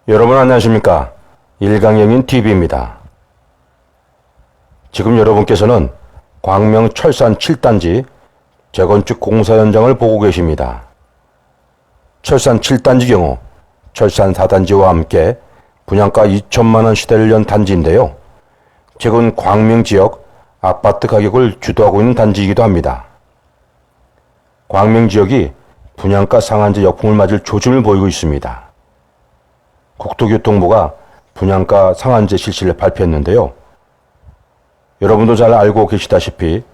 여러분 안녕하십니까? 일강영인 TV입니다. 지금 여러분께서는 광명 철산 7단지 재건축 공사 현장을 보고 계십니다. 철산 7단지 경우 철산 4단지와 함께 분양가 2천만원 시대를 연 단지인데요. 최근 광명 지역 아파트 가격을 주도하고 있는 단지이기도 합니다. 광명 지역이 분양가 상한제 역풍을 맞을 조짐을 보이고 있습니다. 국토교통부가 분양가 상한제 실시를 발표했는데요. 여러분도 잘 알고 계시다시피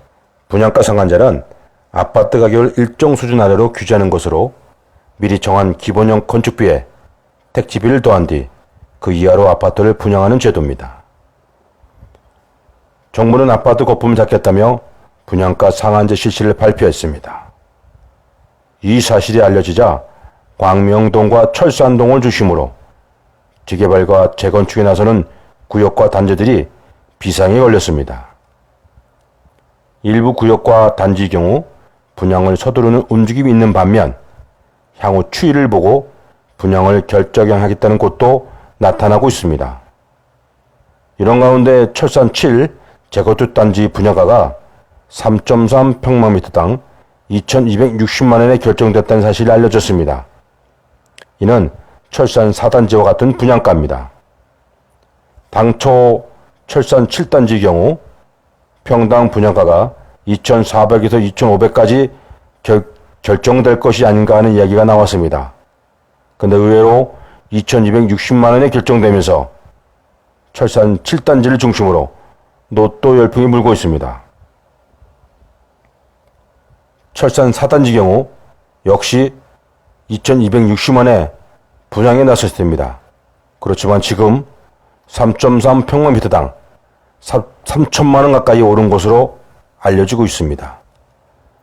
분양가 상한제는 아파트 가격을 일정 수준 아래로 규제하는 것으로 미리 정한 기본형 건축비에 택지비를 더한 뒤 그 이하로 아파트를 분양하는 제도입니다. 정부는 아파트 거품을 잡겠다며 분양가 상한제 실시를 발표했습니다. 이 사실이 알려지자 광명동과 철산동을 중심으로 재개발과 재건축에 나서는 구역과 단지들이 비상에 걸렸습니다. 일부 구역과 단지의 경우 분양을 서두르는 움직임이 있는 반면 향후 추이를 보고 분양을 결정하겠다는 곳도 나타나고 있습니다. 이런 가운데 철산 7 재건축 단지 분양가가 3.3평방미터당 2,260만원에 결정됐다는 사실이 알려졌습니다. 이는 철산 4단지와 같은 분양가입니다. 당초 철산 7단지의 경우 평당 분양가가 2,400에서 2,500까지 결정될 것이 아닌가 하는 이야기가 나왔습니다. 근데 의외로 2,260만원에 결정되면서 철산 7단지를 중심으로 노또 열풍이 불고 있습니다. 철산 4단지 경우 역시 2,260만원에 분양에 나섰을 때입니다. 그렇지만 지금 3.3평방미터당 3천만원 가까이 오른 것으로 알려지고 있습니다.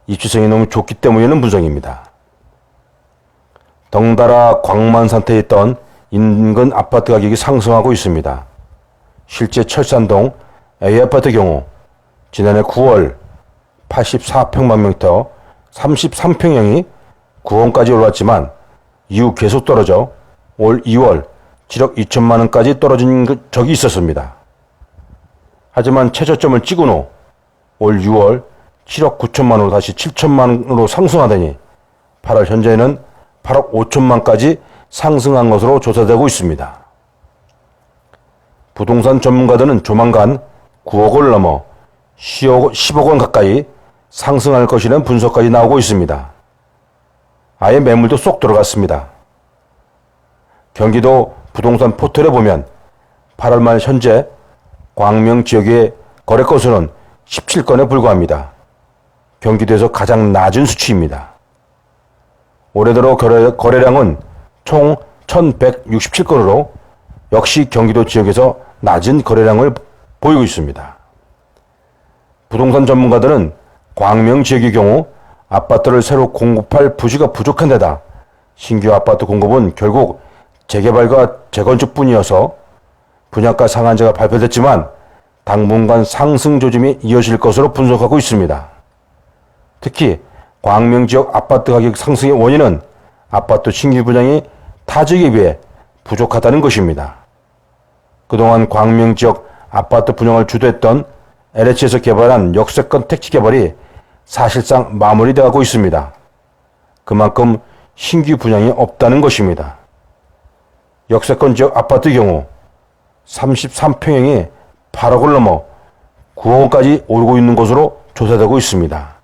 입지성이 너무 좋기 때문이라는 분석입니다. 덩달아 광만 상태에 있던 인근 아파트 가격이 상승하고 있습니다. 실제 철산동 A아파트 경우 지난해 9월 84평방미터 33평형이 9원까지 올랐지만 이후 계속 떨어져 올 2월 7억 2천만원까지 떨어진 적이 있었습니다. 하지만 최저점을 찍은 후 올 6월 7억 9천만원으로 다시 7천만원으로 상승하더니 8월 현재는 8억 5천만까지 상승한 것으로 조사되고 있습니다. 부동산 전문가들은 조만간 9억을 넘어 10억 원 가까이 상승할 것이라는 분석까지 나오고 있습니다. 아예 매물도 쏙 들어갔습니다. 경기도 부동산 포털에 보면 8월 말 현재 광명 지역의 거래 건수는 17건에 불과합니다. 경기도에서 가장 낮은 수치입니다. 올해 들어 거래량은 총 1,167건으로 역시 경기도 지역에서 낮은 거래량을 보이고 있습니다. 부동산 전문가들은 광명 지역의 경우 아파트를 새로 공급할 부지가 부족한 데다 신규 아파트 공급은 결국 재개발과 재건축뿐이어서 분양가 상한제가 발표됐지만 당분간 상승 조짐이 이어질 것으로 분석하고 있습니다. 특히 광명 지역 아파트 가격 상승의 원인은 아파트 신규 분양이 타 지역에 비해 부족하다는 것입니다. 그동안 광명 지역 아파트 분양을 주도했던 LH에서 개발한 역세권 택지 개발이 사실상 마무리되고 있습니다. 그만큼 신규 분양이 없다는 것입니다. 역세권 지역 아파트의 경우 33평형이 8억을 넘어 9억까지 오르고 있는 것으로 조사되고 있습니다.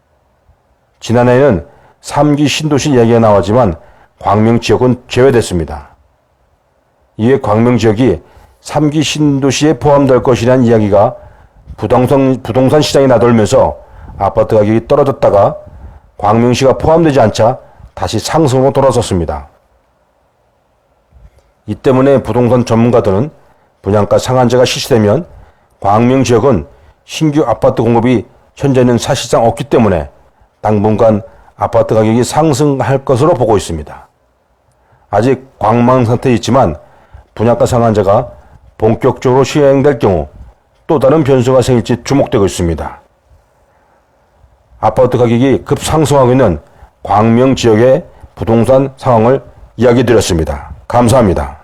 지난해에는 3기 신도시 이야기가 나왔지만 광명 지역은 제외됐습니다. 이에 광명 지역이 3기 신도시에 포함될 것이라는 이야기가 부동산 시장에 나돌면서 아파트 가격이 떨어졌다가 광명시가 포함되지 않자 다시 상승으로 돌아섰습니다. 이 때문에 부동산 전문가들은 분양가 상한제가 실시되면 광명 지역은 신규 아파트 공급이 현재는 사실상 없기 때문에 당분간 아파트 가격이 상승할 것으로 보고 있습니다. 아직 관망 상태에 있지만 분양가 상한제가 본격적으로 시행될 경우 또 다른 변수가 생길지 주목되고 있습니다. 아파트 가격이 급상승하고 있는 광명 지역의 부동산 상황을 이야기 드렸습니다. 감사합니다.